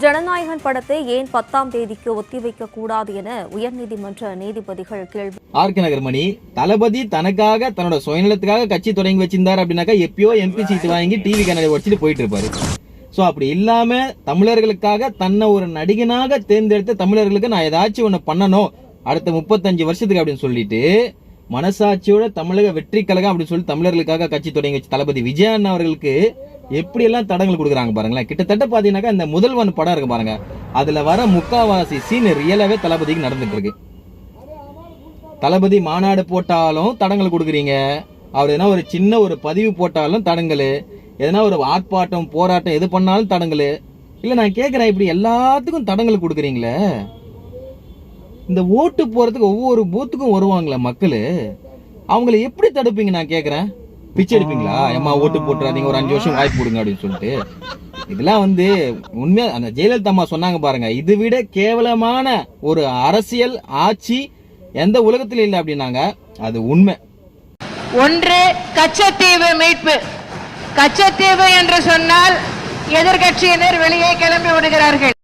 ஜனநாயகன் படத்தை ஏன் 10ஆம் தேதிக்கு ஒத்திவைக்க கூடாது என உயர்நீதிமன்ற நீதிபதிகள் கேள்வி. ஆர்கே நகர்மணி தளபதி தனக்காக தன்னோட சுயநலத்துக்காக கட்சி தொடங்கி வச்சிருந்தாரு அப்படின்னாக்கா எப்பயோ எம்பி சீட் வாங்கி டிவி கண்ணாடி வச்சுட்டு போயிட்டு இருப்பாரு. சோ அப்படி இல்லாம தமிழர்களுக்காக தன்னை ஒரு நடிகனாக தேர்ந்தெடுத்த தமிழர்களுக்கு நான் ஏதாச்சும் ஒண்ணு பண்ணணும் அடுத்த 35 வருஷத்துக்கு அப்படின்னு சொல்லிட்டு மனசாட்சியோட தமிழக வெற்றி கழகம் அப்படின்னு சொல்லி தமிழர்களுக்காக கட்சி தொடங்கி வச்ச தளபதி விஜய் அண்ணா அவர்களுக்கு எப்படி எல்லாம் தடங்கள் கொடுக்குறாங்க பாருங்களேன். கிட்டத்தட்ட பாத்தீங்கன்னாக்கா இந்த முதல்வன் படம் இருக்கு பாருங்க, அதுல வர முக்காவாசி சீன் ரியலாவே தளபதிக்கு நடந்துட்டு இருக்கு. தளபதி மாநாடு போட்டாலும் தடங்கள் கொடுக்குறீங்க, அவர் எதனா ஒரு சின்ன ஒரு பதிவு போட்டாலும் தடங்கள், எதனா ஒரு ஆர்ப்பாட்டம் போராட்டம் எது பண்ணாலும் தடங்கள். இல்ல நான் கேட்கிறேன், இப்படி எல்லாத்துக்கும் தடங்கள் கொடுக்குறீங்களே, இந்த ஓட்டு போறதுக்கு ஒவ்வொரு பூத்துக்கும் வருவாங்களே மக்கள், அவங்களை எப்படி தடுப்பீங்க? நான் கேட்கிறேன், பிச்சை எடுப்பீங்களா? ஏமா ஓட்டு போட்டுறாதீங்க, ஒரு 5 வருஷம் வாய்ப்பு கொடுங்க அப்படின்னு சொல்லிட்டு. இதெல்லாம் உண்மையா அந்த ஜெயலலிதா அம்மா சொன்னாங்க பாருங்க, இது விட கேவலமான ஒரு அரசியல் ஆட்சி எந்த உலகத்தில் இல்லை அப்படின்னாங்க. அது உண்மை. ஒன்று கச்சத்தீவு மீட்பு. கச்சத்தீவு என்று சொன்னால் எதிர்கட்சியினர் வெளியே கிளம்பி விடுகிறார்கள்.